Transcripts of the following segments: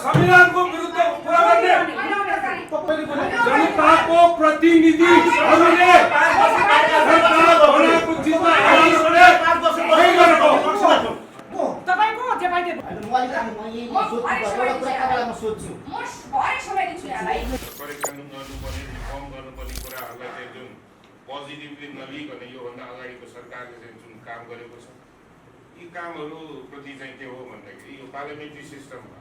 संविधानको विरुद्ध कुरा गर्ने जनताको प्रतिनिधिहरूले बनाएको चिजमा पोजिटिभली नलिकन योभन्दा अगाडिको सरकारले चाहिँ जुन काम गरेको छ यी कामहरू प्रति चाहिँ के हो भन्दाखेरि यो पार्लियामेन्ट्री सिस्टममा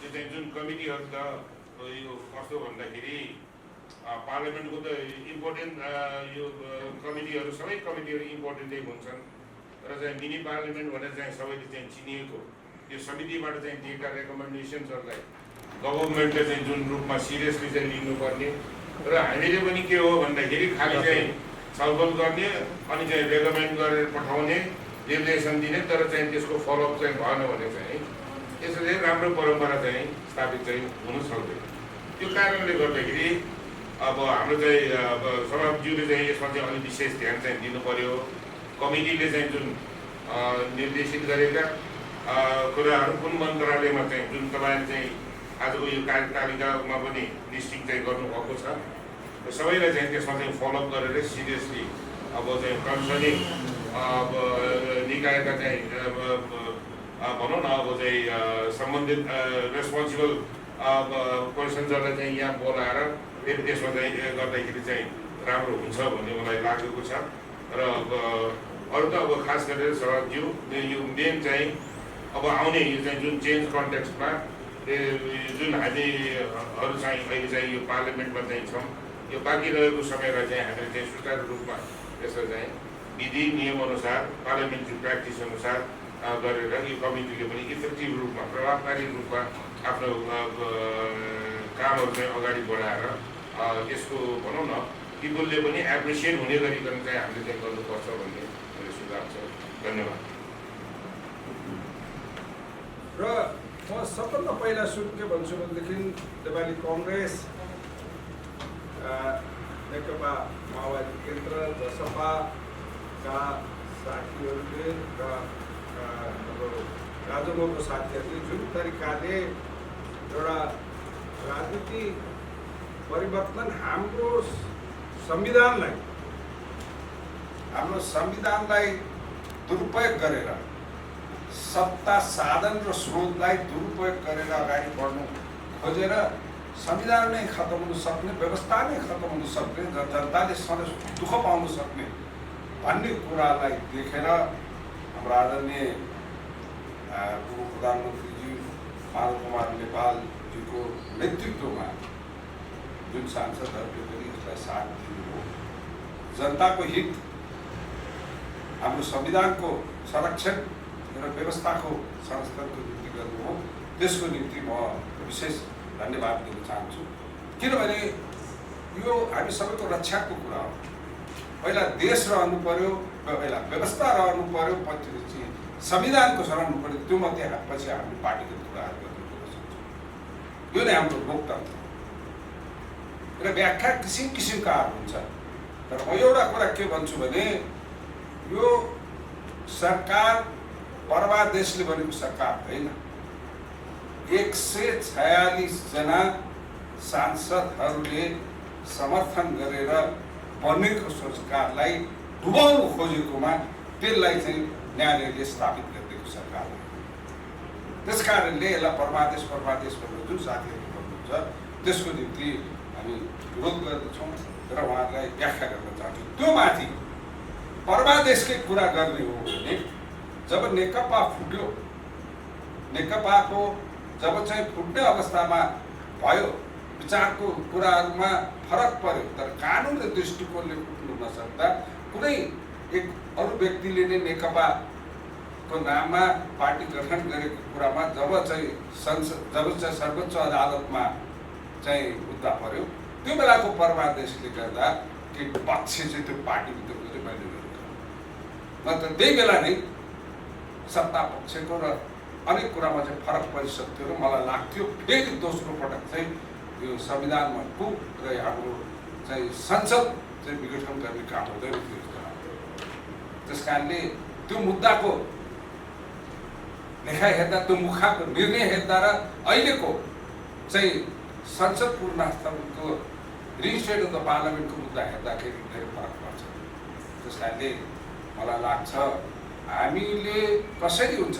यो चाहिँ जुन कमिटीहरू त यो कस्तो भन्दाखेरि पार्लियामेन्टको त इम्पोर्टेन्ट यो कमिटीहरू सबै कमिटीहरू इम्पोर्टेन्टै हुन्छन् र चाहिँ मिनी पार्लियामेन्ट भनेर चाहिँ सबैले चाहिँ चिनिएको यो समितिबाट चाहिँ दिएका रेकमेन्डेसन्सहरूलाई गभर्मेन्टले चाहिँ जुन रूपमा सिरियसली चाहिँ लिनुपर्ने र हामीले पनि के हो भन्दाखेरि खालि चाहिँ छलफल गर्ने अनि चाहिँ रेकमेन्ड गरेर पठाउने निर्देशन दिने तर चाहिँ त्यसको फलोअप चाहिँ भएन भने चाहिँ यसो चाहिँ राम्रो परम्परा चाहिँ स्थापित चाहिँ हुन सक्दैन। त्यो कारणले गर्दाखेरि अब हाम्रो चाहिँ सभापतिज्यूले चाहिँ यसमा चाहिँ अलिक विशेष ध्यान चाहिँ दिनु पर्यो। कमिटीले चाहिँ जुन निर्देशित गरेका कुराहरू कुन मन्त्रालयमा चाहिँ जुन तपाईँले चाहिँ आजको यो कार्यतालिकामा पनि लिस्टिङ चाहिँ गर्नुभएको छ र सबैलाई चाहिँ त्यसमा चाहिँ फलोअप गरेर सिरियसली अब चाहिँ कन्सर्निङ अब निकायका चाहिँ भनौँ न अब चाहिँ सम्बन्धित रेस्पोन्सिबल पर्सन्सहरूलाई चाहिँ यहाँ बोलाएर फेरि त्यसमा चाहिँ गर्दाखेरि चाहिँ राम्रो हुन्छ भन्ने मलाई लागेको छ। र अरू त अब खास गरेर सभाज्यू यो मेन चाहिँ अब आउने यो चाहिँ जुन चेन्ज कन्टेक्स्टमा जुन हामीहरू चाहिँ अहिले चाहिँ यो पार्लियामेन्टमा चाहिँ छौँ यो बाँकी रहेको समयलाई चाहिँ हामीले चाहिँ सुचारू रूपमा यसलाई चाहिँ विधि नियमअनुसार पार्लियामेन्ट्री प्र्याक्टिस अनुसार गरेर यो कमिटीले पनि इफेक्टिभ रूपमा प्रभावकारी रूपमा आफ्नो कामहरू चाहिँ अगाडि बढाएर यसको भनौँ न पिपुलले पनि एप्रिसिएट हुने गरिकन चाहिँ हामीले चाहिँ गर्नुपर्छ भन्ने मेरो सुझाव छ। धन्यवाद। र म सबभन्दा पहिला सुरु के भन्छु भनेदेखि नेपाली कङ्ग्रेस नेकपा माओवादी केन्द्र जसपाका साथीहरूले र राजमोको साथीहरूले जुन तरिकाले एउटा राजनीति परिवर्तन हाम्रो संविधानलाई दुरुपयोग गरेर सत्ता साधन र स्रोतलाई दुरुपयोग गरेर अगाडि बढ्नु खोजेर संविधान नै खत्म हुन सक्ने व्यवस्था नै खत्म हुन सक्ने जनताले सधैँ दुःख पाउन सक्ने भन्ने कुरालाई देखेर हाम्रो आदरणीय पूर्व प्रधानमन्त्रीज्यू माधव कुमार नेपालजीको नेतृत्वमा जुन सांसदहरूले पनि यसलाई साथ दिनुभयो। जनताको हित हाम्रो संविधानको संरक्षण र व्यवस्थाको संरक्षणको निम्ति गर्नुभयो। त्यसको निम्ति म विशेष धन्यवाद दिन चाहन्छु किनभने यो हामी सबैको रक्षाको कुरा हो। पहिला देश रहनु पर्यो, पहिला व्यवस्था रहनु पर्यो, पछि संविधानको रहनु पर्यो। त्यो मध्ये पछि हामी पार्टीगत कुराहरू गर्न सक्छौँ। यो नै हाम्रो लोकतन्त्र र व्याख्या किसिम किसिमका हुन्छ। तर म एउटा कुरा के भन्छु भने यो सरकार परवादेशले बनेको सरकार होइन। 146 जना सांसदहरूले समर्थन गरेर बनेको सरकारलाई डुबाउनु खोजेकोमा त्यसलाई चाहिँ न्यायालयले स्थापित गरिदिएको सरकार हो। त्यस कारणले यसलाई परवादेश भनेर जुन साथीहरूले भन्नुहुन्छ त्यसको निम्ति हामी विरोध गर्दछौँ र उहाँहरूलाई व्याख्या गर्न चाहन्छौँ। त्यो माथि परवादेशकै कुरा गर्ने हो भने जब नेकपा फुट्यो, नेकपाको जब चाहिँ फुट्ने अवस्थामा भयो, विचारको कुराहरूमा फरक पर्यो, तर कानुन र दृष्टिकोणले फुट्नु नसक्दा कुनै एक अरू व्यक्तिले नै नेकपाको नाममा पार्टी गठन गरेको कुरामा जब चाहिँ सर्वोच्च अदालतमा चाहिँ मुद्दा पर्यो, त्यो बेलाको परवादेशले गर्दा कि पक्ष चाहिँ त्यो पार्टीभित्रको चाहिँ मैले गरेको नत्र त्यही बेला नै सत्ता पक्षको र अनेक कुरामा चाहिँ फरक परिसक्थ्यो र मलाई लाग्थ्यो फेरि दोस्रो पटक चाहिँ यो संविधानमा पुग र हाम्रो चाहिँ संसद चाहिँ विघटन गर्ने काम हुँदैन थियो जस्तो लाग्छ। त्यस कारणले त्यो मुद्दाको लेखाइ हेर्दा, त्यो मुखाको निर्णय हेर्दा र अहिलेको चाहिँ संसद पुनर्स्थापनको रिस्टेट अफ द पार्लियामेन्टको मुद्दा हेर्दाखेरि धेरै फरक पर्छ। त्यस कारणले मलाई लाग्छ हामीले कसरी हुन्छ,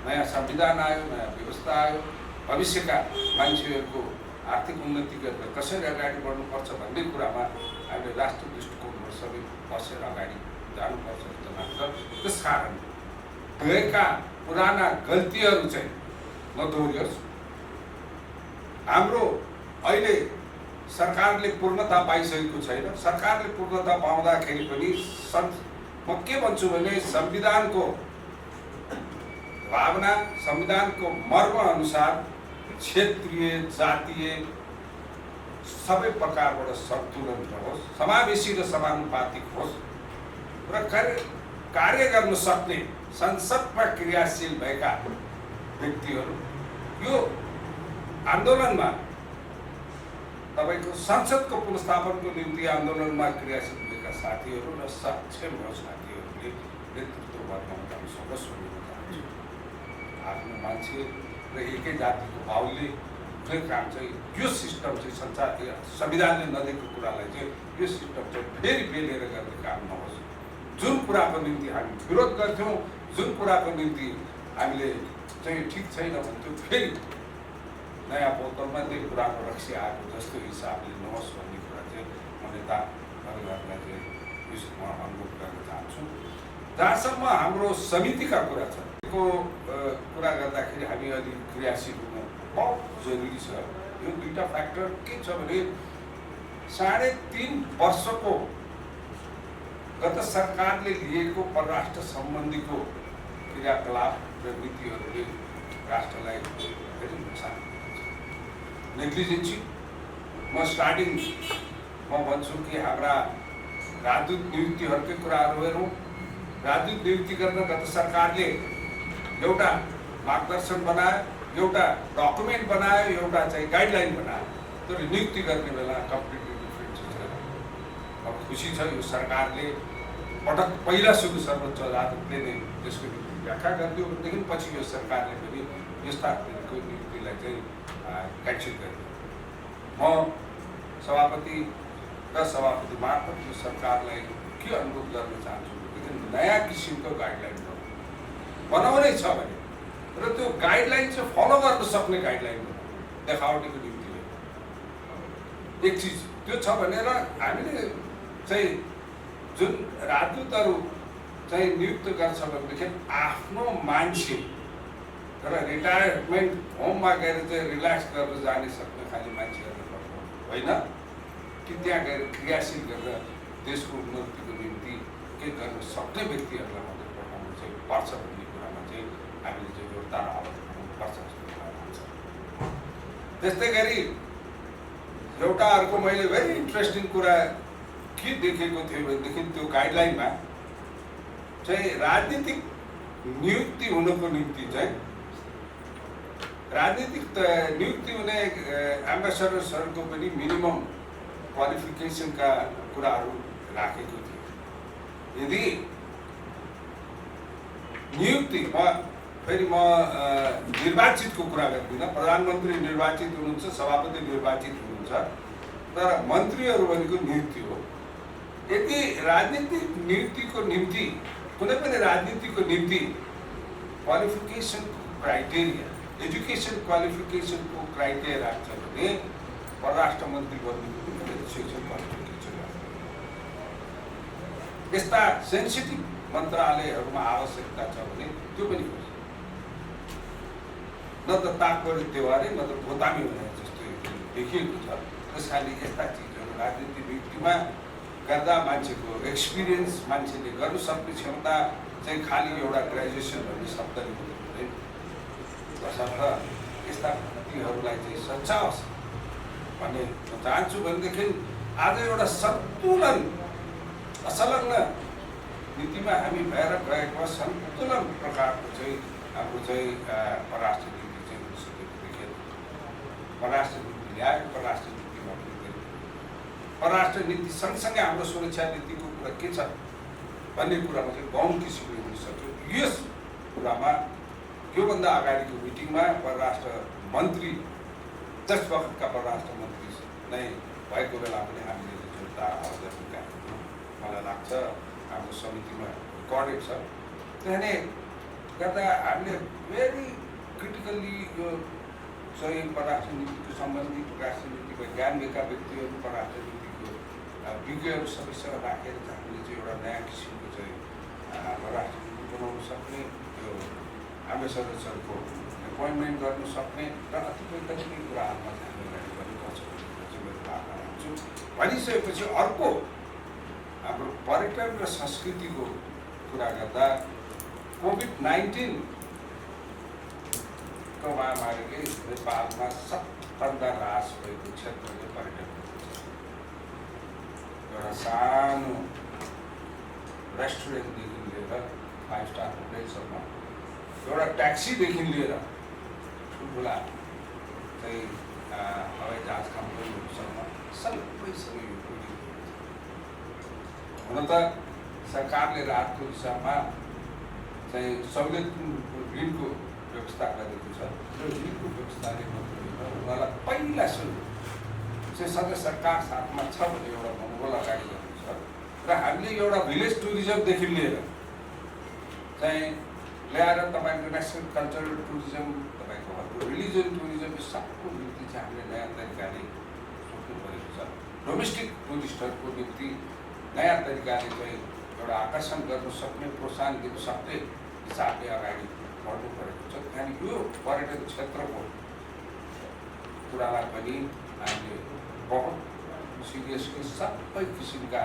नयाँ संविधान आयो, नयाँ व्यवस्था आयो, भविष्यका मान्छेहरूको आर्थिक उन्नति गरेर कसरी अगाडि बढ्नुपर्छ भन्ने कुरामा हामीले राष्ट्र दृष्टिकोणबाट सबै बसेर अगाडि जानुपर्छ जस्तो लाग्छ। त्यस कारण गएका पुराना गल्तीहरू चाहिँ नदोहोरियोस्। हाम्रो अहिले सरकारले पूर्णता पाइसकेको छैन। सरकारले पूर्णता पाउँदाखेरि पनि म के भन्छु भने संविधानको भावना, संविधानको मर्म अनुसार क्षेत्रीय, जातीय सबै प्रकारबाट सन्तुलन रहोस्, समावेशी र समानुपातिक होस् र कार्य गर्न सक्ने संसदमा क्रियाशील भएका व्यक्तिहरू यो आन्दोलनमा तपाईँको संसदको पुनर्स्थापनको निम्ति आन्दोलनमा क्रियाशील भएका साथीहरू र सक्षम साथीहरूले नेतृत्व गर्न हामी सबै सुनिन चाहन्छौँ। आफ्नो मान्छे र एकै जातिको भावले जुन काम चाहिँ यो सिस्टम चाहिँ संविधानले नदिएको कुरालाई चाहिँ यो सिस्टम चाहिँ फेरि पेलेर गर्ने काम नहोस्। जुन कुराको निम्ति हामी विरोध गर्थ्यौँ, जुन कुराको निम्ति हामीले चाहिँ ठिक छैन भन्थ्यौँ, फेरि नयाँ बोतलमा त्यो कुराको रक्सी आएको जस्तो हिसाबले नहोस् भन्ने कुरा चाहिँ म नेताहरूलाई चाहिँ विषयमा अनुरोध गर्न चाहन्छु। जहाँसम्म हाम्रो समितिका कुरा छ को कुरा गर्दाखेरि हामी अलिक क्रियाशील हुनु बहुत जरुरी छ। यो दुईटा फ्याक्टर के छ भने 3.5 वर्षको गत सरकारले लिएको परराष्ट्र सम्बन्धीको क्रियाकलाप र नीतिहरूले राष्ट्रलाई धेरै नोक्सान नेग्लिजेन्सी। म भन्छु कि हाम्रा राजदूत नियुक्तिहरूकै कुराहरू हेरौँ। राजदूत नियुक्ति गर्न गत सरकारले एउटा मार्गदर्शन बनायो, एउटा डकुमेन्ट बनायो, एउटा चाहिँ गाइडलाइन बनायो, तर नियुक्ति गर्ने बेला कम्प्लिटली डिफ्रेन्ट छ। अब खुसी छ यो सरकारले पहिला सुरु सर्वोच्च अदालतले नै त्यसको नियुक्ति व्याख्या गरिदियो, भनेदेखि पछि यो सरकारले पनि यस्ता नियुक्तिलाई चाहिँ कैन्सिल गरिदियो। म सभापति र सभापति मार्फत यो सरकारलाई के अनुरोध गर्न चाहन्छु भनेदेखि नयाँ किसिमको गाइडलाइन बनाउनै छ भने र त्यो गाइडलाइन चाहिँ फलो गर्न सक्ने गाइडलाइन देखावटीको निम्ति एक चिज त्यो छ भनेर हामीले चाहिँ जुन राजदूतहरू चाहिँ नियुक्त गर्छ भनेदेखि आफ्नो मान्छे र रिटायरमेन्ट होममा गएर चाहिँ रिल्याक्स गरेर जाने सक्ने खालि मान्छेहरूलाई पठाउनु होइन कि त्यहाँ गएर क्रियाशील गरेर देशको उन्नतिको निम्ति के गर्न सक्ने व्यक्तिहरूलाई मात्रै पठाउनु चाहिँ पर्छ भन्ने कुरामा चाहिँ हामीले चाहिँ जोरदार आवाज उठाउनुपर्छ जस्तो लाग्छ। त्यस्तै गरी एउटा अर्को मैले भेरी इन्ट्रेस्टिङ कुरा के देखेको थियो भनेदेखि त्यो गाइडलाइनमा चाहिँ राजनीतिक नियुक्ति हुनको निम्ति चाहिँ राजनीतिक नियुक्ति हुने एम्बेसडर्सहरूको पनि मिनिमम क्वालिफिकेसनका कुराहरू राखेको थियो। यदि नियुक्ति फेरि म निर्वाचितको कुरा गर्दिनँ, प्रधानमन्त्री निर्वाचित हुनुहुन्छ, सभापति निर्वाचित हुनुहुन्छ, तर मन्त्रीहरू भनेको नियुक्ति हो। यदि राजनीतिक नियुक्तिको निम्ति कुनै पनि राजनीतिको निम्ति क्वालिफिकेसन क्राइटेरिया, एजुकेसन क्वालिफिकेसनको क्राइटेरिया राख्छ भने परराष्ट्र मन्त्री बन्नुको पनि एजुकेसन क्वालिफिकेसन यस्ता सेन्सिटिभ मन्त्रालयहरूमा आवश्यकता छ भने त्यो पनि हुन्छ। न त ताकबडी देवारे न त भोतामी हुने जस्तो देखिएको छ। त्यस कारणले यस्ता चिजहरू राजनीतिक नियुक्तिमा गर्दा मान्छेको एक्सपिरियन्स, मान्छेले गर्नु सक्ने क्षमता चाहिँ खालि एउटा ग्रेजुएसन भन्ने शब्दले हुँदैन। तसर्थ यस्ता व्यक्तिहरूलाई चाहिँ सच्याओस् भन्ने म चाहन्छु। भनेदेखि आज एउटा सन्तुलन असलग्न नीतिमा हामी भएर गएको सन्तुलन प्रकारको चाहिँ हाम्रो चाहिँ परराष्ट्र नीति चाहिँ हुन सकेको देखियो। परराष्ट्र नीति ल्यायो परराष्ट्र नीतिमा पनि। परराष्ट्र नीति सँगसँगै हाम्रो सुरक्षा नीतिको कुरा के छ भन्ने कुरामा चाहिँ गौण किसिमले हुन सक्यो। यस कुरामा योभन्दा अगाडिको मिटिङमा परराष्ट्र मन्त्री त्यस वखतका परराष्ट्र मन्त्री नै भएको बेला पनि हामीले जोडदार आवाज उठाएको मलाई लाग्छ हाम्रो समितिमा रेकर्डेड छ। त्यसले गर्दा हामीले भेरी क्रिटिकल्ली यो चाहिँ परराष्ट्र नीतिको सम्बन्धित राष्ट्र नीतिको ज्ञान दिएका व्यक्तिहरू परराष्ट्र नीतिको विज्ञहरू सबैसँग राखेर चाहिँ हामीले चाहिँ एउटा नयाँ किसिमको चाहिँ परराष्ट्र नीति बनाउन सक्ने यो हाम्रो सदस्यहरूको एपोइन्टमेन्ट गर्नु सक्ने र अति वैकल्पिक कुराहरूमा चाहिँ हामीले अगाडि बढ्नुपर्छ भन्ने चाहिँ मेरो भावना राख्छु। भनिसकेपछि अर्को हाम्रो पर्यटन र संस्कृतिको कुरा गर्दा कोभिड-19 को महामारीले नेपालमा सबभन्दा ह्रास भएको क्षेत्रले पर्यटन एउटा सानो रेस्टुरेन्टदेखि लिएर 5 स्टार होटेलसम्म एउटा ट्याक्सीदेखि लिएर ठुल्ठुला चाहिँ हवाई जहाज कम्पनीहरूसम्म सबैसँग यो कोभिड हुन त सरकारले राहतको दिशामा चाहिँ सहुलियतको ऋणको व्यवस्था गरेको छ। र ऋणको व्यवस्थाले मात्रै उनीहरूलाई पहिला सुरु चाहिँ सधैँ सरकार साथमा छ भने एउटा मनोबल अगाडि गर्नु छ। र हामीले एउटा भिलेज टुरिज्मदेखि लिएर चाहिँ ल्याएर तपाईँको नेसनल कल्चरल टुरिज्म तपाईँको रिलिजियन टुरिज्म यो सबको निम्ति चाहिँ हामीले नयाँ तरिकाले सोच्नु परेको छ। डोमेस्टिक टुरिस्टहरूको निम्ति नयाँ तरिकाले चाहिँ एउटा आकर्षण गर्न सक्ने प्रोत्साहन दिन सक्ने हिसाबले अगाडि बढ्नु परेको छ। त्यहाँदेखि यो पर्यटन क्षेत्रको कुरालाई पनि हामीले बहुत सिरियसली सबै किसिमका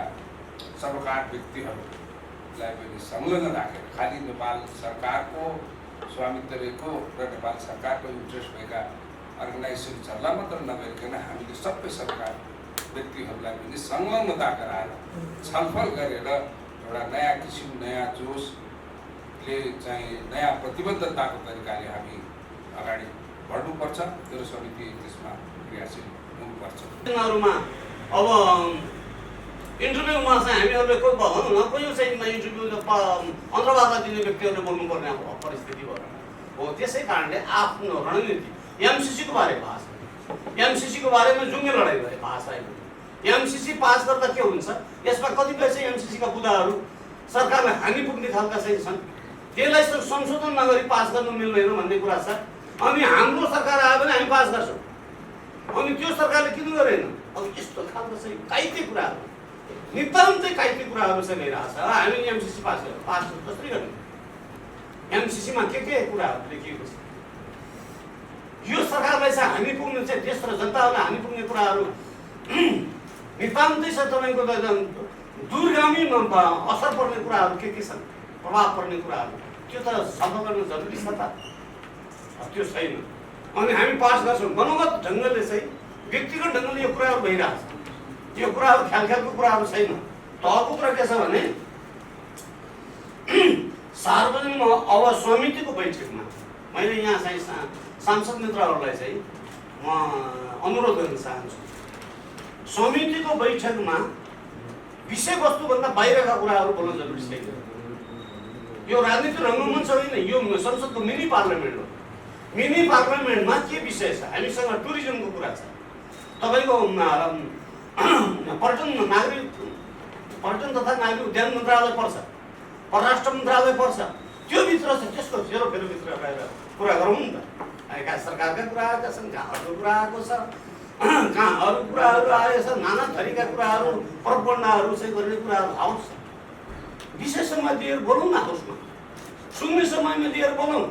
सरकार व्यक्तिहरूलाई पनि संलग्न राखेर खालि नेपाल सरकारको स्वामित्व रहेको र नेपाल सरकारको इन्ट्रेस्ट भएका अर्गनाइजेसनहरूलाई मात्र नभइकन हामीले सबै सरकार व्यक्तिहरूलाई पनि संलग्नता गराएर छलफल गरेर एउटा नयाँ किसिम नयाँ जोसले चाहिँ नयाँ प्रतिबद्धताको तरिकाले हामी अगाडि बढ्नुपर्छ। मेरो समिति त्यसमा क्रियाशील हुनुपर्छ। अब इन्टरभ्यूमा चाहिँ हामीहरूले कोही भनौँ न कोही चाहिँ इन्टरभ्यू अन्तर्वार्ता दिने व्यक्तिहरूले बोल्नुपर्ने परिस्थिति भयो हो। त्यसै कारणले आफ्नो रणनीति एमसिसीको बारेमा भाषा एमसिसीको बारेमा जुङ्गे लडाइँ भयो भाषा एमसिसी पास गर्दा के हुन्छ यसमा कतिपय चाहिँ एमसिसीका बुदाहरू सरकारलाई हानि पुग्ने खालका चाहिँ छन्। त्यसलाई संशोधन नगरी पास गर्नु मिल्दैन भन्ने कुरा छ। अनि हाम्रो सरकार आयो भने हामी पास गर्छौँ अनि त्यो सरकारले किन गरेन। अब यस्तो खालको चाहिँ काइते कुराहरू नितान्तै काइते कुराहरू चाहिँ ल्याइरहेको छ। हामी एमसिसी पास गर्छौँ पास कसरी गर्ने एमसिसीमा के कुराहरू लेखिएको छ। यो सरकारलाई चाहिँ हानि पुग्ने चाहिँ देश र जनताहरूलाई हानि पुग्ने कुराहरू नितान्तै छ। तपाईँको दूरगामी असर पर्ने कुराहरू के छन् प्रभाव पर्ने कुराहरू त्यो त सफा गर्न जरुरी छ त त्यो छैन। अनि हामी पास गर्छौँ मनोगत ढङ्गले चाहिँ व्यक्तिगत ढङ्गले यो कुराहरू भइरहेको छ। यो कुराहरू ख्यालको कुराहरू छैन। तहको कुरा के छ भने सार्वजनिक अब समितिको बैठकमा मैले यहाँ चाहिँ सांसद मित्रहरूलाई चाहिँ म अनुरोध गर्न चाहन्छु। समितिको बैठकमा विषयवस्तुभन्दा बाहिरका कुराहरू बोल्न जरुरी छैन। यो राजनीतिक रङ्गमञ्च होइन, यो संसदको मिनी पार्लियामेन्ट हो। मिनी पार्लियामेन्टमा के विषय छ हामीसँग टुरिज्मको कुरा छ। तपाईँको पर्यटन तथा नागरिक उद्यान मन्त्रालय पर्छ, परराष्ट्र मन्त्रालय पर्छ। त्यो भित्र छ त्यसको फेरोभित्र गएर कुरा गरौँ नि त। कहाँ सरकारका कुरा आएका छन्, कहाँ अर्को कुरा आएको छ, कहाँ अरू कुराहरू आएछ, नाना थरीका कुराहरू प्रबन्धहरू चाहिँ गर्ने कुराहरू आउँछ। विषय समय दिएर बोलौँ न, हाउसमा सुन्ने समयमा दिएर बोलौँ।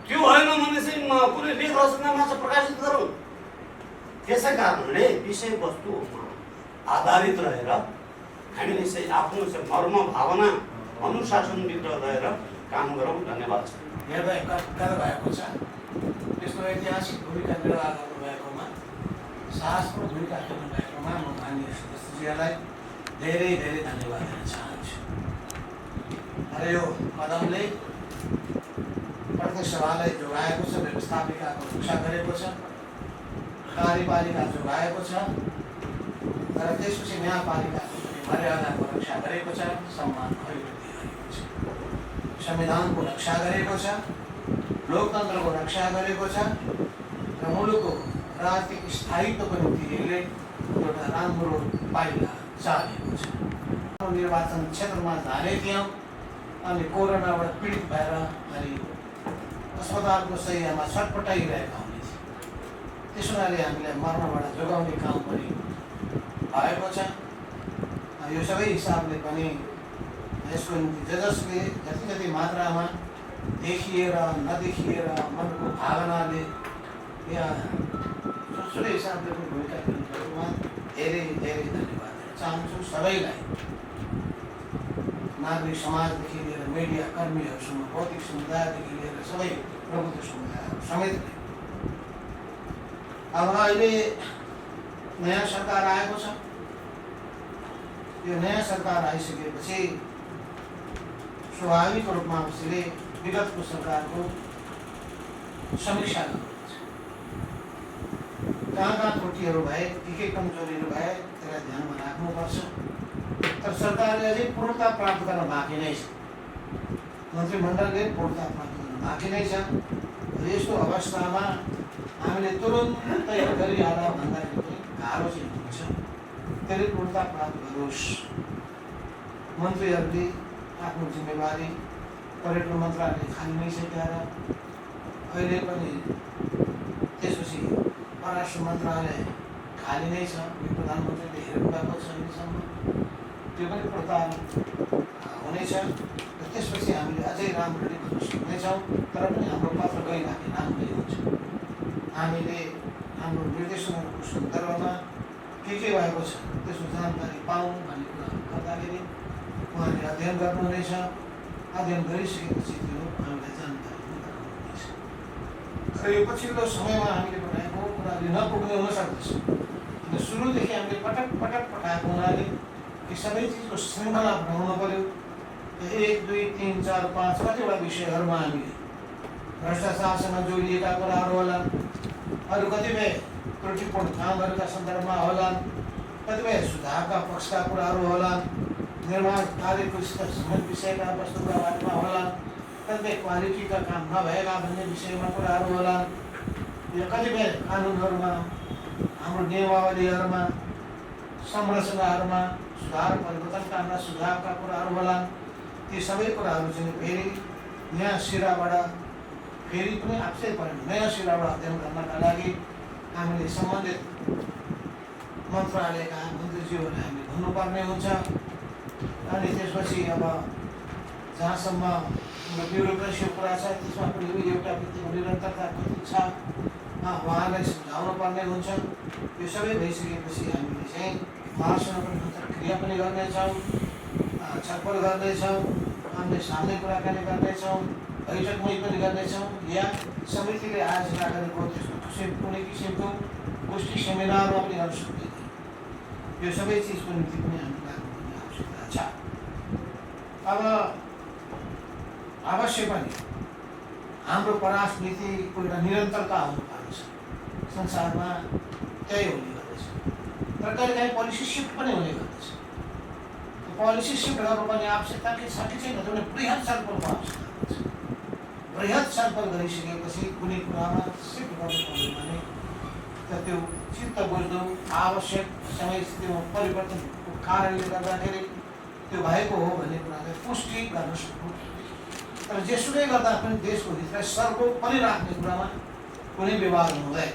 त्यो भएन भने चाहिँ कुनै लेख रचनामा चाहिँ प्रकाशित गरौँ। त्यसै कारणले विषयवस्तुमा आधारित रहेर हामीले चाहिँ आफ्नो चाहिँ मर्म भावना अनुशासनभित्र रहेर काम गरौँ। धन्यवाद छ। निर्भय भएको छ त्यसको ऐतिहासिक भूमिका निर्वाह गर्नुभएकोमा साहसपूर्ण भूमिका खेल्नुभएकोमा म माननीय सदस्यजीलाई धेरै धेरै धन्यवाद दिन चाहन्छु। र यो कदमले प्रत्येक सभालाई जोगाएको छ, व्यवस्थापिकाको रक्षा गरेको छ र कार्यपालिका जोगाएको छ र त्यसपछि न्यायपालिकाको पनि मर्यादाको रक्षा गरेको छ, सम्मान अभिवृद्धि गरेको छ, संविधानको रक्षा गरेको छ, लोकतन्त्रको रक्षा गरेको छ र मुलुकको राजनीतिक स्थायित्वको निम्ति यसले एउटा राम्रो पाइला चालेको छ। निर्वाचन क्षेत्रमा जाने थियौँ अनि कोरोनाबाट पीडित भएर अनि अस्पतालको शैय्यामा छटपटाइरहेका हुने थिए। त्यस हुनाले हामीलाई मर्नबाट जोगाउने काम पनि भएको छ। यो सबै हिसाबले पनि यसको निम्ति जसले जति जति मात्रामा देखिएर नदेखिएर मनको भावनाले या जुनसुकै हिसाबले पनि भूमिका खेल्नुभएकोमा धेरै धेरै धन्यवाद दिन चाहन्छु सबैलाई, नागरिक समाजदेखि लिएर मिडिया कर्मीहरूसम्म, भौतिक समुदायदेखि लिएर सबै प्रबुद्ध समुदायहरू समेत। अब अहिले नयाँ सरकार आएको छ। यो नयाँ सरकार आइसकेपछि स्वाभाविक रूपमा उसले विगतको सरकारको समीक्षा गर्नुहुन्छ। कहाँ कहाँ त्रुटिहरू भए, के कमजोरीहरू भए त्यसलाई ध्यानमा राख्नुपर्छ। तर सरकारले अझै पूर्णता प्राप्त गर्न बाँकी नै छ, मन्त्रीमण्डलले पूर्णता प्राप्त गर्न बाँकी नै छ। यस्तो अवस्थामा हामीले तुरुन्तै गरिहाल्दा भन्दाखेरि पनि गाह्रो चाहिँ हुन्छ। त्यसले पूर्णता प्राप्त गरोस्। मन्त्रीहरूले आफ्नो जिम्मेवारी पर्यटन मन्त्रालयले खाली नै सकेर अहिले पनि, त्यसपछि परराष्ट्र मन्त्रालय खाली नै छ। प्रधानमन्त्रीले हेर्नु भएको छ अहिलेसम्म, त्यो पनि प्रदान हुनेछ र त्यसपछि हामीले अझै राम्ररी गर्न सक्नेछौँ। तर पनि हाम्रो पत्र गइराखे राम्रै हुन्छ। हामीले हाम्रो निर्देशनहरूको सन्दर्भमा के भएको छ त्यसको जानकारी पाऊँ भन्ने कुराहरू गर्दाखेरि उहाँले अध्ययन गर्नुहुनेछ। अध्ययन गरिसकेपछि त्यो हामीलाई जानकारी गराउनुहुनेछ। र यो पछिल्लो समयमा हामीले बनाएको कुराले नपुग्ने हुन सक्दछ। सुरुदेखि हामीले पटक पटक पठाएको हुनाले यी सबै चिजको श्रृङ्खला बनाउनु पर्यो। 1, 2, 3, 4, 5 कतिवटा विषयहरूमा हामीले भ्रष्टाचारसँग जोडिएका कुराहरू होला, अरू कतिपय त्रुटिपूर्ण कामहरूका सन्दर्भमा होला, कतिपय सुधारका पक्षका कुराहरू होला, निर्माण कार्यको स्तर सम्बन्धित विषयका वस्तुका बारेमा होला, कतिपय क्वालिटीका काम नभएका भन्ने विषयमा कुराहरू होला, या कतिपय कानुनहरूमा, हाम्रो नियमावलीहरूमा, संरचनाहरूमा सुधार परिवर्तनका सुझावका कुराहरू होला। ती सबै कुराहरू चाहिँ फेरि नयाँ सिराबाट, फेरि पनि आफै पर्ने नयाँ सिराबाट अध्ययन गर्नका लागि हामीले सम्बन्धित मन्त्रालयका मन्त्रीज्यूहरूलाई हामीले भन्नुपर्ने हुन्छ। अनि त्यसपछि अब जहाँसम्म ब्युरोक्रेसीको कुरा छ त्यसमा पनि एउटा व्यक्तिको निरन्तरता कति छ उहाँलाई सम्झाउनु पर्ने हुन्छ। यो सबै भइसकेपछि हामीले चाहिँ उहाँसँग पनि अन्तर्क्रिया पनि गर्नेछौँ, छलफल गर्नेछौँ, हामीले सामने कुराकानी गर्नेछौँ, बैठकमै पनि गर्नेछौँ, या समितिले आयोजना गरेको त्यस्तो कुनै किसिमको गोष्ठी सेमिनारमा पनि गर्न सक्दैन। यो सबै चिजको निम्ति पनि हामीले लाग्नुपर्ने आवश्यकता छ। अब अवश्य पनि हाम्रो परराष्ट्र नीतिको एउटा निरन्तरता हुनुपर्ने छ। संसारमा त्यही हुने गर्दछ, तर कहिलेकाहीँ पोलिसी सिफ्ट पनि हुने गर्दछ। पोलिसी सिफ्ट गर्नुपर्ने आवश्यकता के छ कि छैन भने बृहत छलफलको आवश्यकता छ। बृहत छलफल गरिसकेपछि कुनै कुरामा सिफ्ट गर्नुपर्ने भने त्यो चित्त बुझ्नु आवश्यक, समय स्थितिमा परिवर्तनको कारणले गर्दाखेरि त्यो भएको हो भन्ने कुरालाई पुष्टि गर्न सक्नु। तर जेसुकै गर्दा पनि देशको हितलाई सर्वोपरि राख्ने कुरामा कुनै विवाद हुँदैन।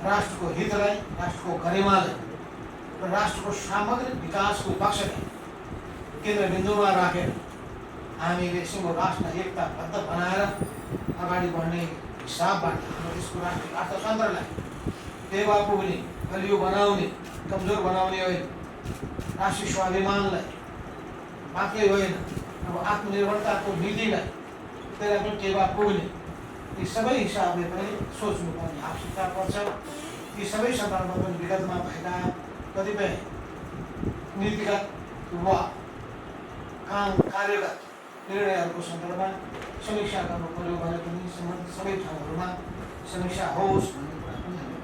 राष्ट्रको हितलाई, राष्ट्रको गरिमालाई र राष्ट्रको सामग्रिक विकासको लक्ष्यलाई केन्द्रबिन्दुमा राखेर हामीले सिङ्गो राष्ट्र एकताबद्ध बनाएर अगाडि बढ्ने हिसाबबाट हाम्रो देशको राष्ट्रिय अर्थतन्त्रलाई टेवा पुग्ने, बलियो बनाउने, कमजोर बनाउने होइन, राष्ट्रिय स्वाभिमानलाई मात्रै होइन, अब आत्मनिर्भरताको नीतिलाई त्यसलाई पनि टेवा पुग्ने, यी सबै हिसाबले पनि सोच्नुपर्ने आवश्यकता पर्छ। यी सबै सन्दर्भमा पनि विगतमा भएका कतिपय नीतिगत वा कार्यगत निर्णयहरूको सन्दर्भमा समीक्षा गर्नु पर्यो भने पनि सम्बन्धित सबै ठाउँहरूमा समीक्षा होस् भन्ने कुरा पनि हामीले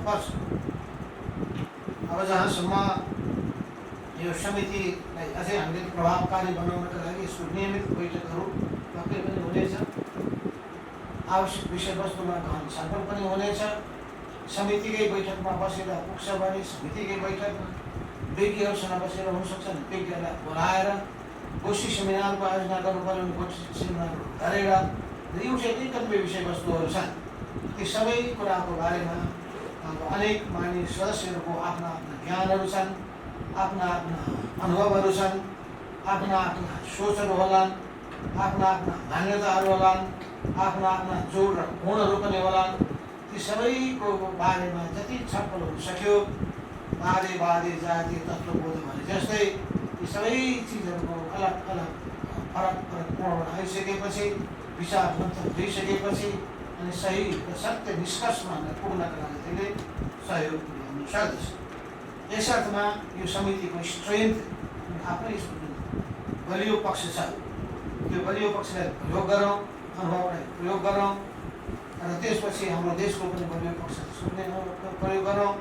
पर्छ। अब जहाँसम्म यो समितिलाई अझै हामीले प्रभावकारी बनाउनका लागि यसको नियमित बैठकहरू पक्कै पनि हुनेछ। आवश्यक विषयवस्तुमा गहन छलफल पनि हुनेछ। समितिकै बैठकमा बसेर पुग्छ भने समितिकै बैठकमा विज्ञहरूसँग बसेर हुनसक्छ भने विज्ञहरूलाई बोलाएर गोष्ठी सेमिनारको आयोजना गर्नुपर्यो भने गोष्ठी सेमिनारहरू गरेर एउटा कतिपय विषयवस्तुहरू छन् ती सबै कुराको बारेमा अब अनेक मानिस सदस्यहरूको आफ्ना आफ्ना ज्ञानहरू छन्, आफ्ना आफ्ना अनुभवहरू छन्, आफ्ना आफ्ना सोचहरू होलान्, आफ्ना आफ्ना मान्यताहरू होलान्, आफ्ना आफ्ना जोड र गुणहरू पनि होलान्। ती सबैको बारेमा जति छलफल हुन सक्यो वादी जाति तत्त्वबोध भने जस्तै यी सबै चिजहरूको अलग अलग फरक फरक कोणबाट आइसकेपछि विचार मन्थन भइसकेपछि अनि सही र सत्य निष्कर्षमा पुग्नका लागि त्यसले सहयोग पुर्याउन सक्दछ। यस अर्थमा यो समितिको स्ट्रेन्थ आफ्नै बलियो पक्ष छ। त्यो बलियो पक्षलाई प्रयोग गरौँ, अनुभवलाई प्रयोग गरौँ र त्यसपछि हाम्रो देशको पनि बलियो पक्ष प्रयोग गरौँ।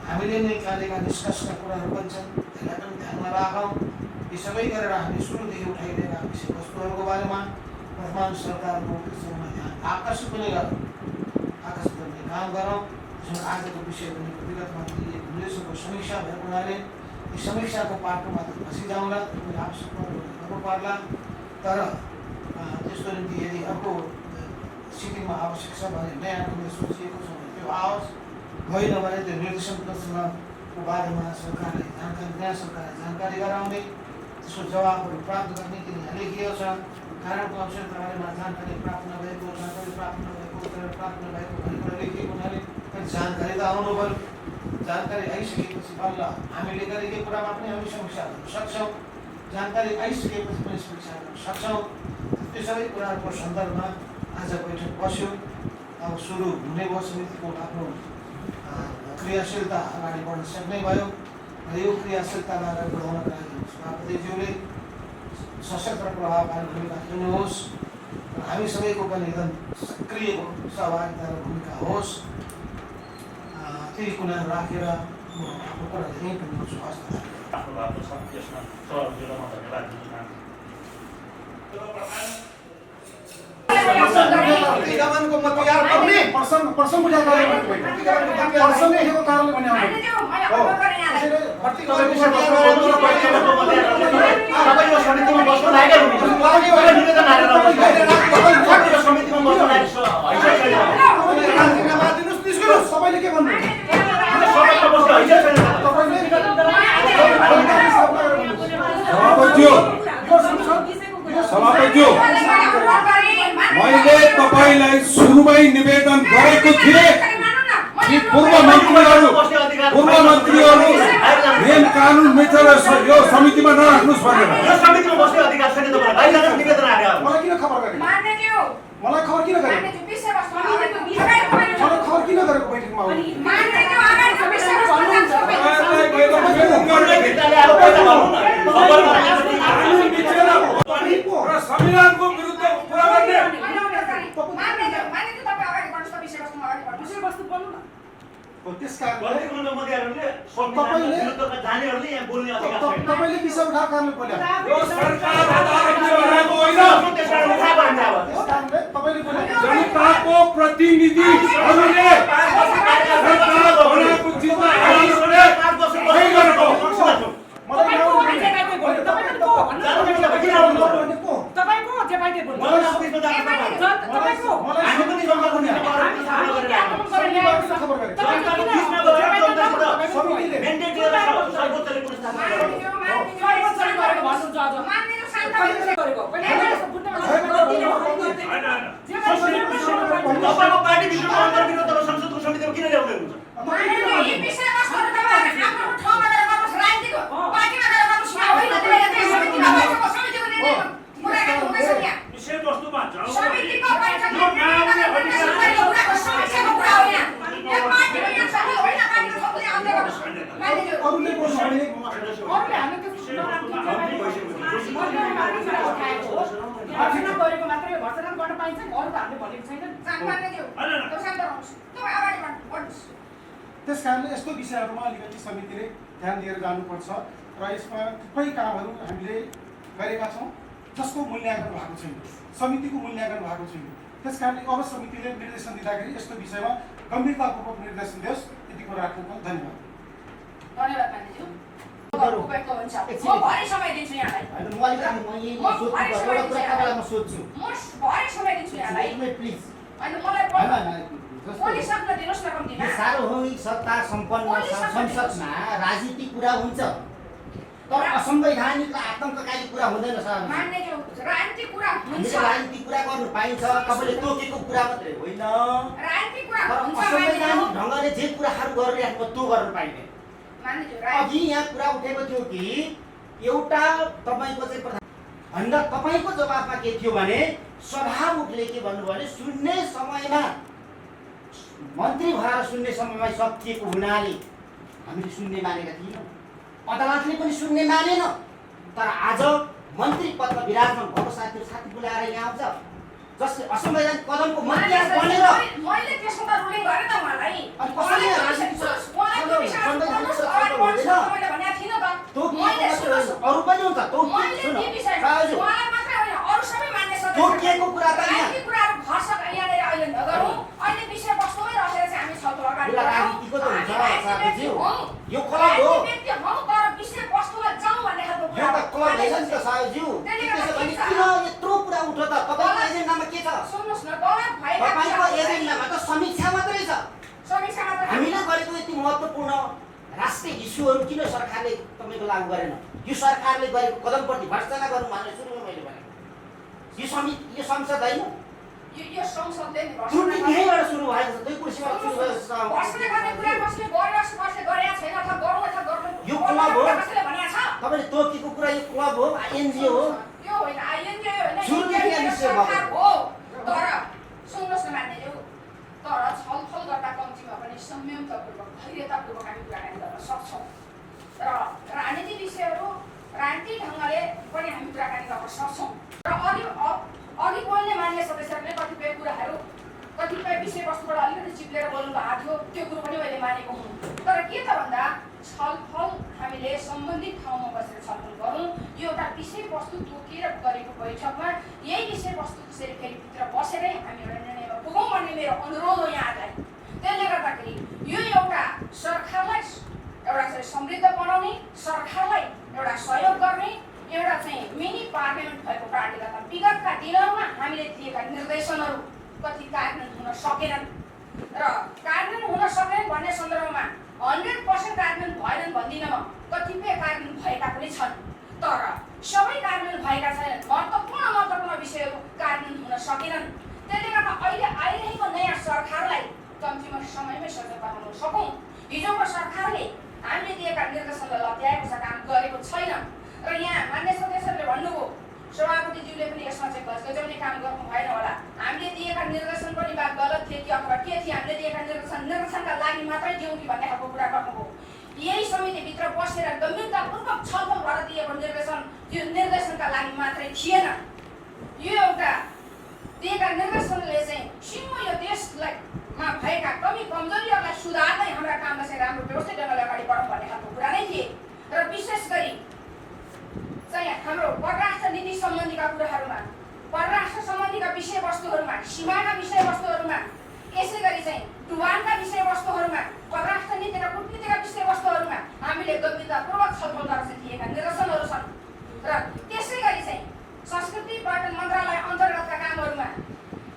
हामीले निकालेका निष्कर्षका कुराहरू पनि छन्, त्यसलाई पनि ध्यानमा राखौँ। यी सबै गरेर हामी सुरुदेखि उठाइरहेका विषयवस्तुहरूको बारेमा वर्तमान सरकारको विषयमा ध्यान आकर्षित पनि गरौँ, आकर्षित गर्ने काम गरौँ। जुन आजको विषय पनि विगतमा दिइएको निर्देशनको समीक्षा भएको हुनाले यी समीक्षाको पाटोमा त बसिजाउँला, कुनै आवश्यक गर्नु पर्ला। तर त्यसको निम्ति यदि अर्को सिटिङमा आवश्यक छ भने नयाँ कुनै सोचिएको छ भने त्यो आओस्, होइन भने त्यो निर्देशन पत्रको बारेमा सरकारले जानकारी, नयाँ सरकारले जानकारी गराउने, त्यसको जवाबहरू प्राप्त गर्ने तिनीहरू लेखिएको छ। कारणको आवश्यकता बारेमा जानकारी प्राप्त नभएको, जानकारी प्राप्त नभएको, उत्तर प्राप्त नभएको भन्ने कुरा लेखिएको हुनाले जानकारी त आउनु पर्यो। जानकारी आइसकेपछि बल्ल हामीले गरेको कुरामा पनि हामी समीक्षा गर्न सक्छौँ, जानकारी आइसकेपछि पनि समीक्षा गर्न सक्छौँ। त्यो सबै कुराहरूको सन्दर्भमा आज बैठक बस्यो। अब सुरु हुने भयो, समितिको आफ्नो क्रियाशीलता अगाडि बढ्न सक्ने भयो र यो क्रियाशीलतालाई अगाडि बढाउनका लागि सभापतिज्यूले सशक्त प्रभावकारी भूमिका खेल्नुहोस् र हामी सबैको पनि एकदम सक्रिय सहभागिता र भूमिका होस्। त्यही कुराहरू राखेर म आफ्नो कुरा यहीँ पनि गर्छु। हस् आफ्नो भएको छ त्यसमा सहयोगमा धन्यवाद दिन चाहन्छु। प्रतिगमनको म तयार गर्ने पर्सन बुझा गर्ने पर्सन लेखेको कारणले पनि आउँदैन हो। त्यसैले प्रतिगमनको विषय तपाईँ यो समितिमा बस्नु लागेको हुनुहुन्छ, निवेदन हालेर यो समितिमा बस्नु लागेको राजीनामा दिनुहोस्, निस्किनुहोस्। तपाईँले के भन्नुहुन्छ? सबैले बस्नु हैसियत छैन। तपाईँले सभापतिज्यू, मैले तपाईँलाई सुरुमै निवेदन गरेको थिएँ कि पूर्व मन्त्रीहरू नियम कानुन मिचेर यो समितिमा नराख्नुहोस् भनेर। यो समितिमा बस्ने अधिकार छैन तपाईँलाई। बाहिर निवेदन हाल्यो। मलाई किन खबर गरे? मलाई खबर किन गरे? मलाई खबर किन गरेको बैठकमा हो? संविधानको विरुद्ध कुरा गर्ने तपाईँले विषय उठाएको कारणले बोल्यो। जनताको प्रतिनिधिहरूले सरकारको चिजमा पार्टी विरुद्ध अन्तर्विरोध संसदको समितिमा किन ल्याउँदै हुनुहुन्छ? त्यस कारणले यस्तो विषयहरूमा अलिकति समितिले ध्यान दिएर जानुपर्छ र यसमा थुप्रै कामहरू हामीले गरेका छौँ जसको मूल्याङ्कन भएको छैन, समितिको मूल्याङ्कन भएको छैन। त्यस कारणले अब समितिले निर्देशन दिँदाखेरि यस्तो विषयमा गम्भीरतापूर्वक निर्देशन दियोस्। यति कुरा राख्नु। धन्यवाद। धन्यवाद मान्यज्यू। उपयुक्त हुन्छ। म भरै समय दिन्छु यहाँलाई। म सोध्छु म भरै समय दिन्छु यहाँलाई। प्लिज हैन मलाई बोल्न सक्न दिनुस् न कम्तीमा। सार्वभौमिक सत्ता सम्पन्न संसदमा राजनीतिक कुरा हुन्छ तर असंवैधानिक र आतंककारी कुरा हुँदैन सर। मान्यज्यू राजनीतिक कुरा हुन्छ। राजनीतिक कुरा गर्नु पाइन्छ, तपाईले तोकेको कुरा मात्रै होइन। राजनीतिक कुरा तर हुन्छ असंवैधानिक ढङ्गले जे कुराहरू गरिरहेको त्यो गर्न पाइने। मान्यज्यू अघि यहाँ कुरा उठेको थियो कि एउटा तपाईको चाहिँ प्रधान होइन, तपाईको जवाफमा के थियो भने सभामुखले के भन्नुभयो भने सुन्ने समयमा मन्त्री भएर सुन्ने समयमा सकिएको हुनाले हामीले सुन्ने मानेका थियौँ। अदालतले पनि सुन्ने मानेन। तर आज मन्त्री पदमा विराजमान भएको साथी बोलाएर यहाँ आउँछ जसले असंवैधानिक कदमको मन्त्री बनेर मैले त्यसो त रुलिङ गरे त मलाई। अनि कसैले राजनीतिक मैले भनेको थिइन त। अरू पनि हुन्छ त्यो मैले सुन ती विषयमा मलाई मात्रै होइन अरू सबै मान्ने सदस्य तोकिएको कुरा त यहाँ राजनीतिक कुराहरू भर्सक यहाँनिर अहिले नगरौँ। अहिले विषय वस्तुमै राखेर चाहिँ हामी छलफल अगाडि कुरा बढाउँ। राजनीतिको त हुन्छ साथीज्यू। यो क्लब हो, राजनीतिक व्यक्ति हौँ तर विषय वस्तुमा जाउँ भन्ने खालको यो त क्लब होइन नि त साथीज्यू। त्यसो भने किन यत्रो कुरा उठ्यो त? तपाईँको एजेन्डामा के छ? सुन्नुहोस् न गलत भएका तपाईँको एजेन्डामा त समीक्षा मात्रै छ। समीक्षा मात्रै हामीले गरेको यति महत्त्वपूर्ण राष्ट्रिय इस्युहरू किन सरकारले तपाईँको लागू गरेन? यो सरकारले गरेको कदमप्रति भर्सना गर्नु भने सुन्नु मैले भने यो संसद होइन, यो संसदले नि त्रुटि त्यहीँबाट सुरु भएको छ। त्यही कुर्सीबाट सुरु भएको छ। भर्सना गर्ने कुरा कसले गर्यो कसले गरेका छैन अथवा गरौँ अथवा गर्नु यो क्लब हो। कसले भनेको छ? तपाईँले तोकेको कुरा यो क्लब हो, एनजिओ हो। यो होइन आइएनजिओ होइन सुरुदेखि यो निश्चय सरकार भएको। हो। तर सुन्नुहोस् न मान्यज्यू, तर छलफल गर्दा कम्तीमा पनि संयमतापूर्वक धैर्यतापूर्वक हामी कुराकानी गर्न सक्छौँ र राजनीतिक विषयहरू राजनीतिक ढङ्गले पनि हामी कुराकानी गर्न सक्छौँ। र अघि बोल्ने मान्य सदस्यहरूले कतिपय कुराहरू कतिपय विषयवस्तुबाट अलिकति चिप्लेर बोल्नु भएको थियो, त्यो कुरो पनि मैले मानेको हुँ। तर के त भन्दा छलफल हामीले सम्बन्धित ठाउँमा बसेर छलफल गरौँ। यो एउटा विषयवस्तु तोकेर गरेको बैठकमा यही विषयवस्तु त्यसरी फेरि भित्र बसेरै हामी एउटा निर्णयमा पुगौँ भन्ने मेरो अनुरोध हो यहाँलाई। त्यसले गर्दाखेरि यो एउटा सरकारलाई एउटा चाहिँ समृद्ध बनाउने, सरकारलाई एउटा सहयोग गर्ने एउटा चाहिँ मिनी पार्लियामेन्ट भएको कारणले गर्दा विगतका दिनहरूमा हामीले दिएका निर्देशनहरू कति कार्यान्वयन हुन सकेनन् र कार्यान्वयन हुन सकेनन् भन्ने सन्दर्भमा 100% कार्यान्वयन भएनन् भन्दिनँ म, कतिपय कार्यान्वयन भएका पनि छन् तर सबै कार्यान्वयन भएका छैनन्। महत्त्वपूर्ण विषयहरू कार्यान्वयन हुन सकेनन्। त्यसले गर्दा अहिले आइरहेको नयाँ सरकारलाई कम्तीमा समयमै सजग बनाउन सकौँ। हिजोको सरकारले हामीले दिएका निर्देशनलाई लत्याएको छ, काम गरेको छैन र यहाँ मान्य सदस्यहरूले भन्नुभयो, सभापतिज्यूले पनि यसमा चाहिँ गजगजाउने काम गर्नु भएन होला। हामीले दिएका निर्देशन पनि बा गलत थिए कि अथवा के थिए, हामीले दिएका निर्देशनका लागि मात्रै दिउँ कि भन्ने खालको कुरा गर्नुभयो। यही समितिभित्र बसेर गम्भीरतापूर्वक छलफल भएर दिएको निर्देशन त्यो निर्देशनका लागि मात्रै थिएन। यो एउटा दिएका निर्देशनले चाहिँ सिङ्गो यो देशलाई मा भएका कमी कमजोरीहरूलाई सुधार्दै हाम्रा कामलाई चाहिँ राम्रो व्यवस्थित ढङ्गले अगाडि बढाउँ भन्ने खालको कुरा नै थिए। र विशेष गरी चाहिँ हाम्रो परराष्ट्र नीति सम्बन्धीका कुराहरूमा, परराष्ट्र सम्बन्धीका विषयवस्तुहरूमा, सीमाका विषयवस्तुहरूमा, यसै गरी चाहिँ डुवानका विषयवस्तुहरूमा, परराष्ट्र नीति र कूटनीतिका विषयवस्तुहरूमा हामीले गम्भीरतापूर्वक छलफल गरेर दिएका निर्देशनहरू छन्। र त्यसै गरी चाहिँ संस्कृति पर्यटन मन्त्रालय अन्तर्गतका कामहरूमा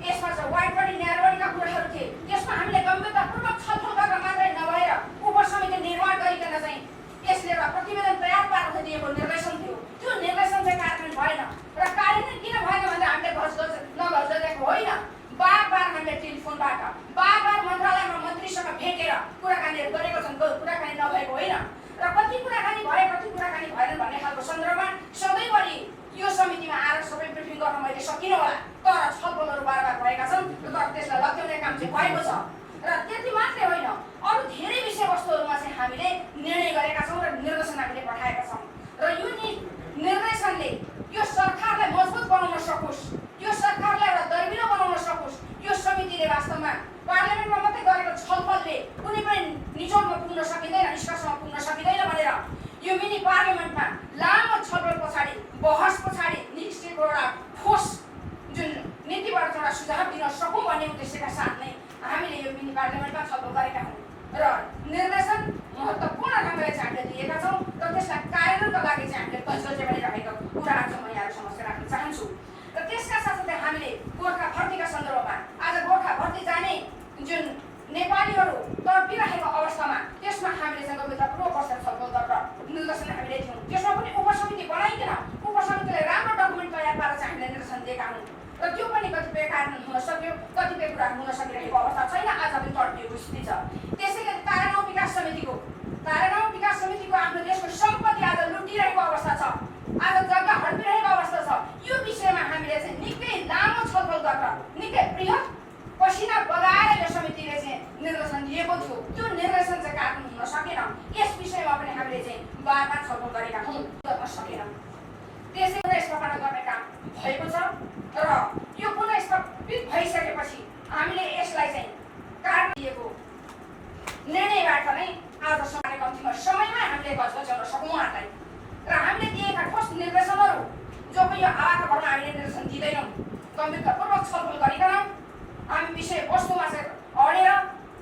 यसमा चाहिँ वाइडबडी न्यारोबडीका कुराहरू थिए, त्यसमा हामीले गम्भीरतापूर्वक छलफल गरेर मात्रै नभएर उपसमिति निर्माण गरिकन चाहिँ यसले एउटा प्रतिवेदन तयार पारेर दिएको निर्देशन थियो। त्यो निर्देशन चाहिँ कार्यान्वयन भएन र कार्यान्वयन किन भएन भन्दा हामीले नगर्दिएको होइन। बार हामीले टेलिफोनबाट बार मन्त्रालयमा मन्त्रीसँग भेटेर कुराकानीहरू गरेको छन्, कुराकानी नभएको होइन। र कति कुराकानी भए कति कुराकानी भएन भन्ने खालको सन्दर्भमा सधैँभरि बहस पछाडि निस्केको एउटा ठोस जुन नीतिबाट एउटा सुझाव दिन सकौँ भन्ने उद्देश्यका साथ नै हामीले यो मिनी पार्लियामेन्टमा छलफल गरेका हौँ र निर्देशन महत्त्वपूर्ण ढङ्गले चाहिँ हामीले दिएका छौँ र त्यसलाई कार्यान्वयनका लागि चाहिँ हामीले कसले बनिरहेका कुराहरू चाहिँ म यहाँहरू समक्ष राख्न चाहन्छु र त्यसका साथसाथै हामीले गोर्खा भर्तीका सन्दर्भमा आज गोर्खा भर्ती जाने जुन नेपालीहरू तडपिरहेको अवस्थामा त्यसमा हामीले चाहिँ गम्भीरतापूर्वक बसेर छलफल गरेर निर्देशन हामीले दियौँ त्यसमा पनि उपसमिति बनाइकन उपसमितिले राम्रो डकुमेन्ट तयार पारेर चाहिँ हामीले निर्देशन दिएका हौँ र त्यो पनि कतिपय कारण हुन सक्यो कतिपय कुराहरू हुन सकिरहेको अवस्था छैन आज पनि तडपिएको स्थिति छ त्यसैले तारागाउँ विकास समितिको आफ्नो देशको सम्पत्ति आज लुटिरहेको अवस्था छ आज जग्गा हड्पिरहेको अवस्था छ यो विषयमा हामीले चाहिँ निकै लामो छलफल गरेर निकै बृहत पसिना बगाएर यो समितिले चाहिँ निर्देशन दिएको थियो त्यो निर्देशन चाहिँ कार्यान्वयन हुन सकेन यस विषयमा पनि हामीले चाहिँ बारबार छलफल गरेका हौँ गर्न सकेन त्यसैले स्थापना गर्ने काम भएको छ र यो पुनः स्थापित भइसकेपछि हामीले यसलाई चाहिँ कार्यान्वयन दिएको निर्णयबाट नै आज समाजको अन्तिम समयमा हामीले गजगजाउन सकौँ उहाँलाई र हामीले दिएका ठोस निर्देशनहरू जो पनि यो आवाका भरमा हामीले निर्देशन दिँदैनौँ गम्भीरतापूर्वक छलफल गरिकन हामी विषय वस्तुमा चाहिँ अडेर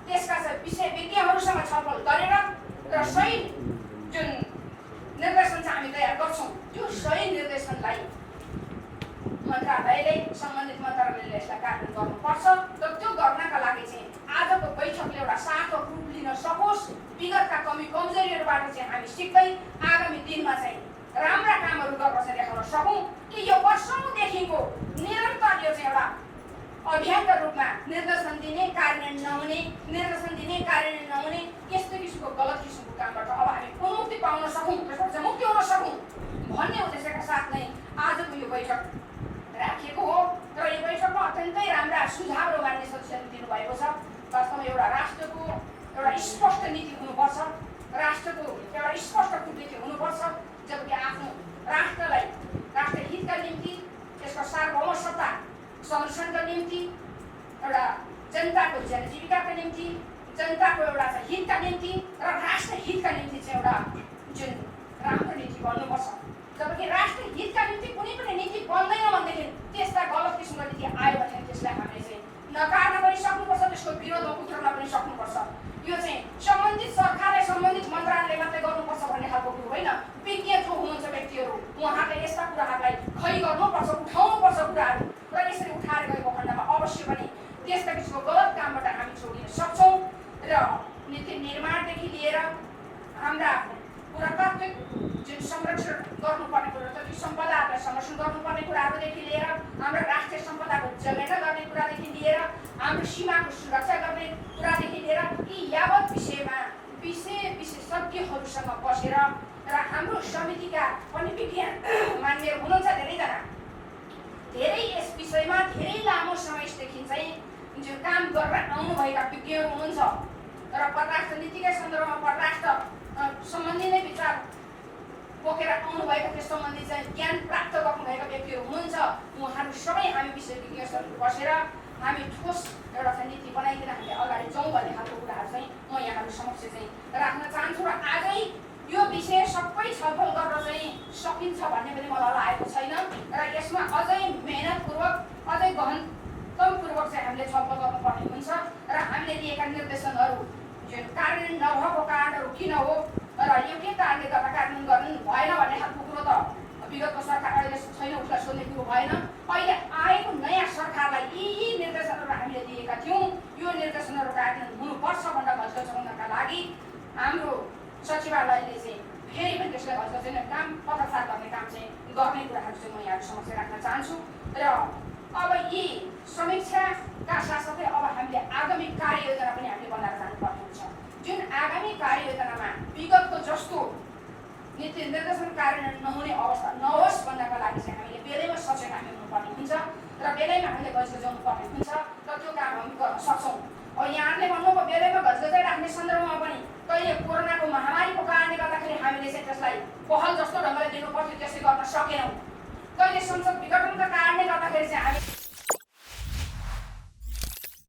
त्यसका चाहिँ विषय विज्ञहरूसँग छलफल गरेर र सही जुन निर्देशन चाहिँ हामी तयार गर्छौँ त्यो सही निर्देशनलाई मन्त्रालयले सम्बन्धित मन्त्रालयले यसलाई कार्यान्वयन गर्नुपर्छ र त्यो गर्नका लागि चाहिँ आजको बैठकले एउटा सार्थक रूप लिन सकोस् विगतका कमी कमजोरीहरूबाट चाहिँ हामी सिक्दै आगामी दिनमा चाहिँ राम्रा कामहरू गर्न चाहिँ देखाउन सकौँ कि यो वर्षौँदेखिको निरन्तर यो चाहिँ एउटा अभियानका रूपमा निर्देशन दिने कार्यान्वयन नहुने यस्तो किसिमको गलत किसिमको कामबाट अब हामी उन्मुक्ति पाउन सकौँ त्यसबाट चाहिँ मुक्ति हुन सकौँ भन्ने उद्देश्यका साथ नै आजको यो बैठक राखिएको हो र यो बैठकमा अत्यन्तै राम्रा सुझावहरू मान्य सदस्यले दिनुभएको छ वास्तवमा एउटा राष्ट्रको एउटा स्पष्ट नीति हुनुपर्छ राष्ट्रको एउटा स्पष्ट कुटनीति हुनुपर्छ जबकि आफ्नो राष्ट्रलाई राष्ट्र हितका निम्ति त्यसको सार्वभौम सत्ता संरक्षणका निम्ति एउटा जनताको जनजीविकाका निम्ति जनताको एउटा हितका निम्ति र राष्ट्र हितका निम्ति चाहिँ एउटा जुन राम्रो नीति बन्नुपर्छ जबकि राष्ट्र हितका निम्ति कुनै पनि नीति बन्दैन भनेदेखि त्यस्ता गलत किसिमको नीति आयो भने त्यसलाई हामीले चाहिँ नकार्न पनि सक्नुपर्छ त्यसको विरोधमा उत्रन पनि सक्नुपर्छ यो चाहिँ सम्बन्धित सरकारले सम्बन्धित मन्त्रालयले मात्रै गर्नुपर्छ भन्ने खालको कुरो होइन विज्ञ जो हुनुहुन्छ व्यक्तिहरू उहाँहरूले यस्ता कुराहरूलाई खै गर्नुपर्छ उठाउनुपर्छ कुराहरू र यसरी उठाएर गएको खण्डमा अवश्य पनि त्यस्ता किसिमको गलत कामबाट हामी जोडिन सक्छौँ र नीति निर्माणदेखि लिएर हाम्रा पुरातात्विक जुन संरक्षण गर्नुपर्ने कुरा छ त्यो सम्पदाहरूलाई संरक्षण गर्नुपर्ने कुराहरूदेखि लिएर हाम्रो राष्ट्रिय सम्पदाको जमेना गर्ने कुरादेखि लिएर हाम्रो सीमाको सुरक्षा गर्ने कुरादेखि लिएर यी यावत विषयमा विशेषज्ञहरूसँग बसेर र हाम्रो समितिका पनि विज्ञान मान्य हुनुहुन्छ धेरै यस विषयमा धेरै लामो समयदेखि चाहिँ जुन काम गरेर आउनुभएका विज्ञहरू हुनुहुन्छ र परराष्ट्र नीतिका सन्दर्भमा परराष्ट्र सम्बन्धी नै विचार बोकेर आउनुभएको त्यस सम्बन्धी चाहिँ ज्ञान प्राप्त गर्नुभएका व्यक्तिहरू हुनुहुन्छ उहाँहरू सबै हामी विशेषज्ञहरू बसेर हामी ठोस एउटा चाहिँ नीति बनाइकन हामीले अगाडि जाउँ भन्ने खालको कुराहरू चाहिँ म यहाँहरू समक्ष चाहिँ राख्न चाहन्छु र आजै यो विषय सबै छलफल गरेर चाहिँ सकिन्छ भन्ने पनि मलाई लागेको छैन र यसमा अझै मेहनतपूर्वक अझै गहनतापूर्वक चाहिँ हामीले छलफल गर्नुपर्ने हुन्छ र हामीले दिएका निर्देशनहरू जुन कार्यान्वयन नभएको कारणहरू किन हो र यो के कारणले गर्दा कार्यान्वयन गर्नु भएन भन्ने खालको कुरो त विगतको सरकार अहिले छैन उसलाई सोध्ने कुरो भएन अहिले आएको नयाँ सरकारलाई यी निर्देशनहरू हामीले दिएका थियौँ यो निर्देशनहरू कार्यान्वयन हुनुपर्छ भनेर घचघचाउनका लागि हाम्रो सचिवालयले चाहिँ फेरि पनि त्यसलाई घचघचाउने काम पत्रचार गर्ने काम चाहिँ गर्ने कुराहरू चाहिँ म यहाँहरू समक्ष राख्न चाहन्छु र अब यी समीक्षाका साथसाथै अब हामीले आगामी कार्ययोजना पनि हामीले बनाएर जानुपर्ने हुन्छ जुन आगामी कार्ययोजनामा विगतको जस्तो नीति निर्देशन कार्यान्वयन नहुने अवस्था नहोस् भन्नका लागि चाहिँ हामीले बेलैमा सचेत हामी हुनुपर्ने हुन्छ र बेलैमा हामीले गजगजाउनु पर्ने हुन्छ र त्यो काम हामी गर्न सक्छौँ अब यहाँहरूले भन्नुभयो बेलैमा गजगजाइ राख्ने सन्दर्भमा पनि कहिले कोरोनाको महामारीको कारणले गर्दाखेरि हामीले चाहिँ त्यसलाई पहल जस्तो ढङ्गले दिनु पर्थ्यो त्यसै गर्न सकेनौँ कहिले संसद विघटनका कारणले गर्दाखेरि चाहिँ हामी